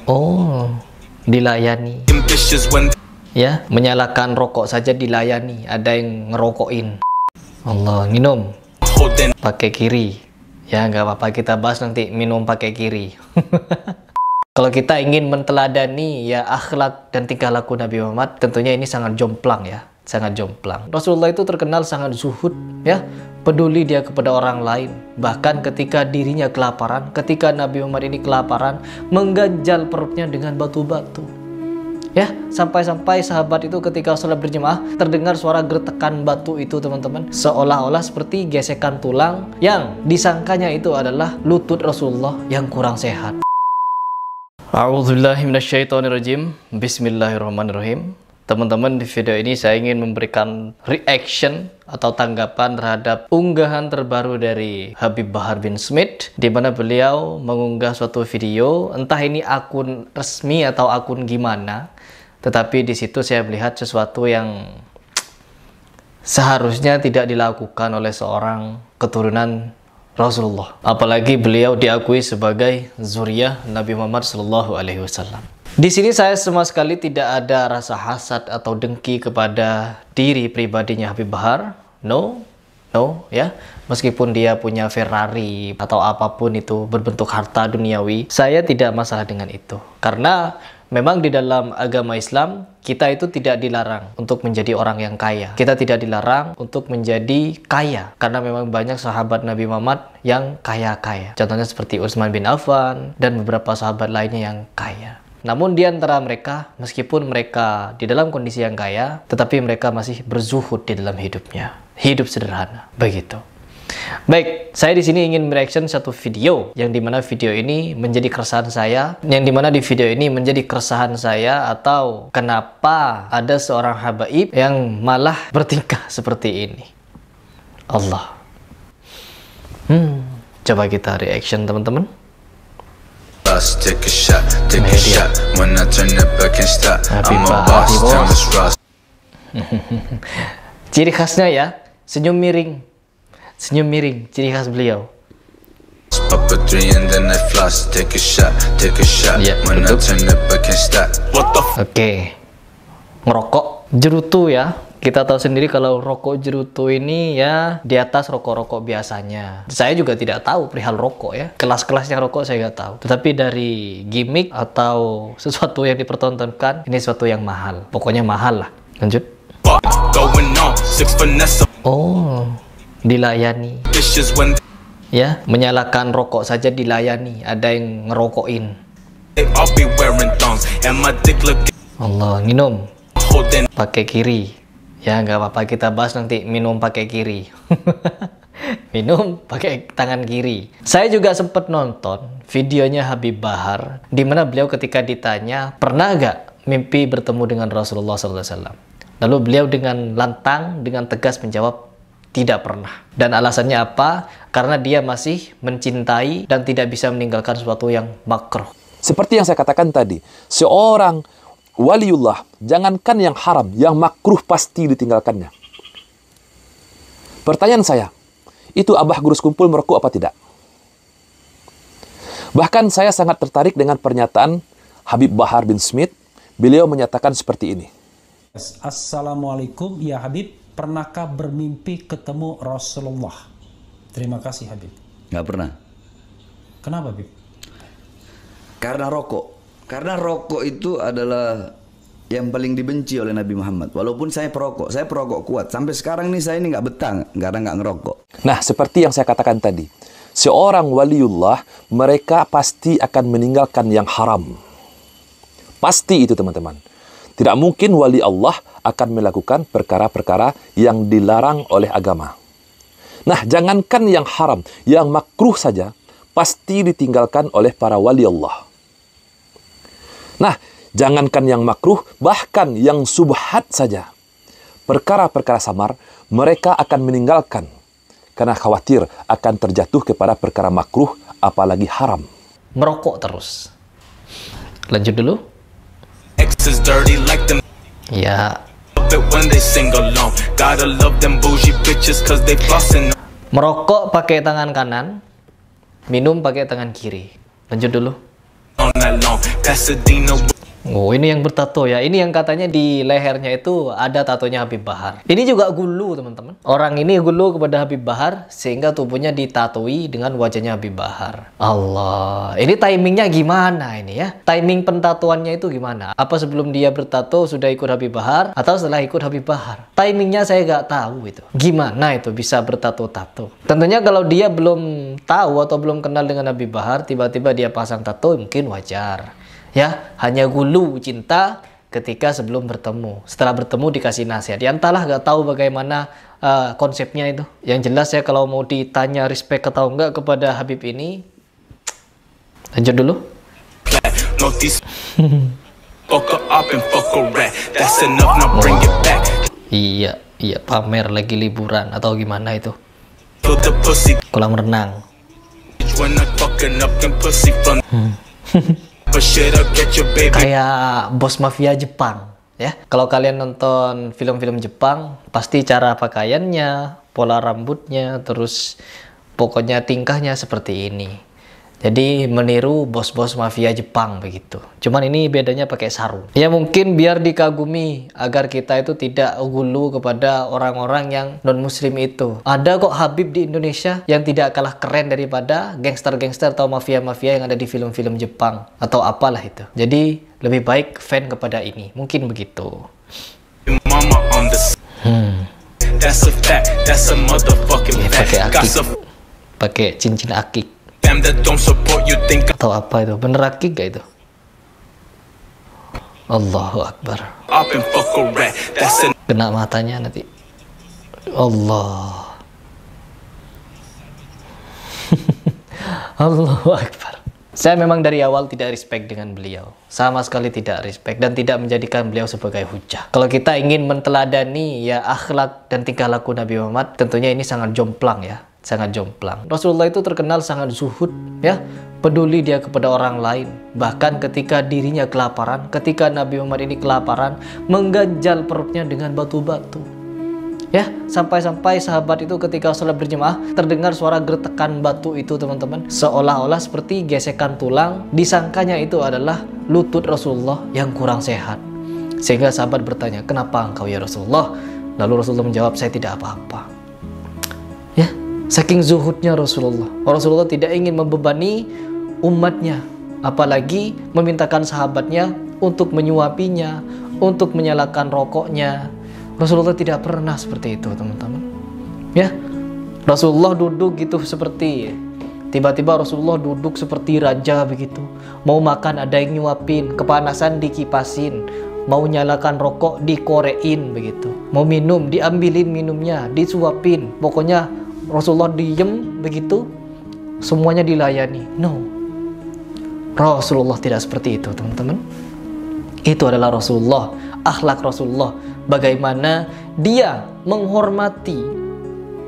Oh, dilayani. Ya, menyalakan rokok saja dilayani. Ada yang ngerokokin. Allah, minum pakai kiri. Ya, nggak apa-apa, kita bahas nanti minum pakai kiri. Kalau kita ingin menteladani ya akhlak dan tingkah laku Nabi Muhammad, tentunya ini sangat jomplang ya, sangat jomplang. Rasulullah itu terkenal sangat zuhud ya, peduli dia kepada orang lain. Bahkan ketika dirinya kelaparan, ketika Nabi Muhammad ini kelaparan, mengganjal perutnya dengan batu-batu. Ya, sampai-sampai sahabat itu ketika sholat berjemaah terdengar suara gertakan batu itu, teman-teman, seolah-olah seperti gesekan tulang yang disangkanya itu adalah lutut Rasulullah yang kurang sehat. A'udzubillahi minasyaitonirrajim. Bismillahirrahmanirrahim. Teman-teman, di video ini saya ingin memberikan reaction atau tanggapan terhadap unggahan terbaru dari Habib Bahar bin Smith, di mana beliau mengunggah suatu video, entah ini akun resmi atau akun gimana, tetapi di situ saya melihat sesuatu yang seharusnya tidak dilakukan oleh seorang keturunan Rasulullah, apalagi beliau diakui sebagai zuriyah Nabi Muhammad SAW. Di sini saya sama sekali tidak ada rasa hasad atau dengki kepada diri pribadinya Habib Bahar. No, ya. Meskipun dia punya Ferrari atau apapun itu berbentuk harta duniawi, saya tidak masalah dengan itu. Karena memang di dalam agama Islam, kita itu tidak dilarang untuk menjadi orang yang kaya. Kita tidak dilarang untuk menjadi kaya. Karena memang banyak sahabat Nabi Muhammad yang kaya-kaya. Contohnya seperti Utsman bin Affan dan beberapa sahabat lainnya yang kaya. Namun di antara mereka, meskipun mereka di dalam kondisi yang kaya, tetapi mereka masih berzuhud di dalam hidupnya. Hidup sederhana. Begitu. Baik, saya di sini ingin mereaction satu video yang dimana video ini menjadi keresahan saya, atau kenapa ada seorang habaib yang malah bertingkah seperti ini. Allah. Coba kita reaction, teman-teman. Ciri khasnya ya, senyum miring, ciri khas beliau. Ya, oke, ngerokok jerutu ya. Kita tahu sendiri kalau rokok jerutu ini ya di atas rokok-rokok biasanya. Saya juga tidak tahu perihal rokok ya. Kelas-kelasnya rokok saya nggak tahu. Tetapi dari gimmick atau sesuatu yang dipertontonkan, ini sesuatu yang mahal. Pokoknya mahal lah. Lanjut. Oh, dilayani. Ya, menyalakan rokok saja dilayani. Ada yang ngerokokin. Allah, minum pakai kiri. Ya, nggak apa-apa, kita bahas nanti minum pakai kiri. Minum pakai tangan kiri. Saya juga sempat nonton videonya Habib Bahar, di mana beliau ketika ditanya, pernah nggak mimpi bertemu dengan Rasulullah SAW? Lalu beliau dengan lantang, dengan tegas menjawab, tidak pernah. Dan alasannya apa? Karena dia masih mencintai dan tidak bisa meninggalkan sesuatu yang makruh. Seperti yang saya katakan tadi, seorang waliullah, jangankan yang haram, yang makruh pasti ditinggalkannya. Pertanyaan saya, itu Abah Guru Sekumpul merokok apa tidak? Bahkan saya sangat tertarik dengan pernyataan Habib Bahar bin Smith. Beliau menyatakan seperti ini. Assalamualaikum, ya Habib, pernahkah bermimpi ketemu Rasulullah? Terima kasih Habib. Nggak pernah. Kenapa Habib? Karena rokok. Karena rokok itu adalah yang paling dibenci oleh Nabi Muhammad. Walaupun saya perokok kuat. Sampai sekarang nih saya ini nggak betah, karena nggak ngerokok. Nah, seperti yang saya katakan tadi, seorang waliullah, mereka pasti akan meninggalkan yang haram. Pasti itu, teman-teman. Tidak mungkin wali Allah akan melakukan perkara-perkara yang dilarang oleh agama. Nah, jangankan yang haram, yang makruh saja pasti ditinggalkan oleh para wali Allah. Nah, jangankan yang makruh, bahkan yang subhat saja. Perkara-perkara samar, mereka akan meninggalkan. Karena khawatir akan terjatuh kepada perkara makruh, apalagi haram. Merokok terus. Lanjut dulu. Ya. Merokok pakai tangan kanan, minum pakai tangan kiri. Lanjut dulu. Oh, ini yang bertato ya. Ini yang katanya di lehernya itu ada tatonya Habib Bahar. Ini juga gulu, teman-teman. Orang ini gulu kepada Habib Bahar sehingga tubuhnya ditatui dengan wajahnya Habib Bahar. Allah, ini timingnya gimana ini ya? Timing pentatuannya itu gimana? Apa sebelum dia bertato sudah ikut Habib Bahar atau setelah ikut Habib Bahar? Timingnya saya nggak tahu itu. Gimana itu bisa bertato-tato? Tentunya kalau dia belum tahu atau belum kenal dengan Habib Bahar, tiba-tiba dia pasang tato mungkin wajar. Ya, hanya gulu cinta ketika sebelum bertemu. Setelah bertemu dikasih nasihat. Ya entahlah, gak tahu bagaimana konsepnya itu. Yang jelas ya, kalau mau ditanya respect atau enggak kepada Habib ini, lanjut dulu. Iya, pamer lagi liburan atau gimana itu. Kolam renang. Kayak bos mafia Jepang ya. Kalau kalian nonton film-film Jepang, pasti cara pakaiannya, pola rambutnya, terus pokoknya tingkahnya seperti ini. Jadi meniru bos-bos mafia Jepang begitu. Cuman ini bedanya pakai sarung. Ya mungkin biar dikagumi agar kita itu tidak gulu kepada orang-orang yang non-muslim itu. Ada kok Habib di Indonesia yang tidak kalah keren daripada gangster-gangster atau mafia-mafia yang ada di film-film Jepang atau apalah itu. Jadi lebih baik fan kepada ini. Mungkin begitu. Pakai akik. Pakai cincin akik. Atau apa itu? Bener akik gak itu? Allahu Akbar. Kena matanya nanti. Allah. Allahu Akbar. Saya memang dari awal tidak respect dengan beliau. Sama sekali tidak respect dan tidak menjadikan beliau sebagai hujah. Kalau kita ingin menteladani ya akhlak dan tingkah laku Nabi Muhammad, tentunya ini sangat jomplang ya. Sangat jomplang. Rasulullah itu terkenal sangat zuhud ya, peduli dia kepada orang lain. Bahkan ketika dirinya kelaparan, ketika Nabi Muhammad ini kelaparan, mengganjal perutnya dengan batu-batu. Ya, sampai-sampai sahabat itu ketika sholat berjemaah terdengar suara gertakan batu itu, teman-teman, seolah-olah seperti gesekan tulang. Disangkanya itu adalah lutut Rasulullah yang kurang sehat. Sehingga sahabat bertanya, "Kenapa engkau ya Rasulullah?" Lalu Rasulullah menjawab, "Saya tidak apa-apa." Ya, saking zuhudnya Rasulullah. Rasulullah tidak ingin membebani umatnya, apalagi memintakan sahabatnya untuk menyuapinya, untuk menyalakan rokoknya. Rasulullah tidak pernah seperti itu, teman-teman. Ya, Rasulullah duduk gitu seperti tiba-tiba Rasulullah duduk seperti raja begitu. Mau makan ada yang nyuapin, kepanasan dikipasin, mau nyalakan rokok dikorein begitu. Mau minum diambilin minumnya, disuapin. Pokoknya Rasulullah diem begitu, semuanya dilayani. No, Rasulullah tidak seperti itu, teman-teman. Itu adalah Rasulullah, akhlak Rasulullah, bagaimana dia menghormati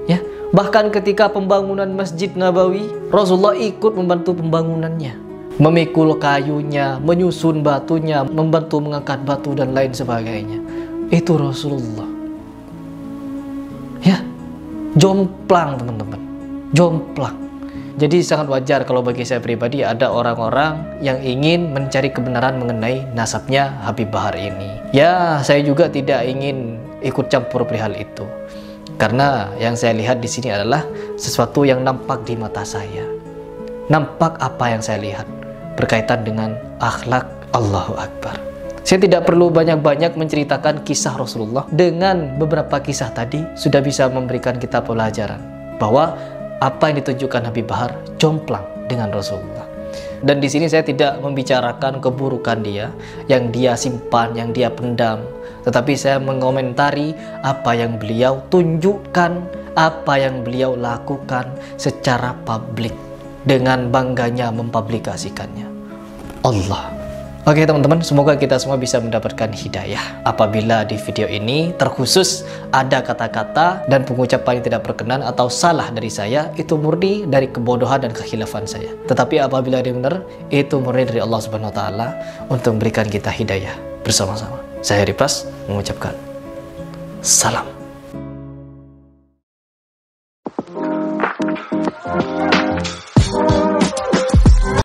ya. Bahkan ketika pembangunan Masjid Nabawi, Rasulullah ikut membantu pembangunannya, memikul kayunya, menyusun batunya, membantu mengangkat batu dan lain sebagainya. Itu Rasulullah ya. Jomplang, teman-teman, jomplang. Jadi sangat wajar kalau bagi saya pribadi ada orang-orang yang ingin mencari kebenaran mengenai nasabnya Habib Bahar ini. Ya, saya juga tidak ingin ikut campur perihal itu. Karena yang saya lihat di sini adalah sesuatu yang nampak di mata saya. Nampak apa yang saya lihat berkaitan dengan akhlak. Allahu Akbar. Saya tidak perlu banyak-banyak menceritakan kisah Rasulullah. Dengan beberapa kisah tadi sudah bisa memberikan kita pelajaran bahwa apa yang ditunjukkan Habib Bahar jomplang dengan Rasulullah. Dan di sini saya tidak membicarakan keburukan dia yang dia simpan, yang dia pendam, tetapi saya mengomentari apa yang beliau tunjukkan, apa yang beliau lakukan secara publik dengan bangganya mempublikasikannya. Allah. Oke teman-teman, semoga kita semua bisa mendapatkan hidayah. Apabila di video ini terkhusus ada kata-kata dan pengucapan yang tidak berkenan atau salah dari saya, itu murni dari kebodohan dan kekhilafan saya. Tetapi apabila dia benar, itu murni dari Allah Subhanahu wa taala untuk memberikan kita hidayah bersama-sama. Saya Ripras mengucapkan salam. Wabarakatuh.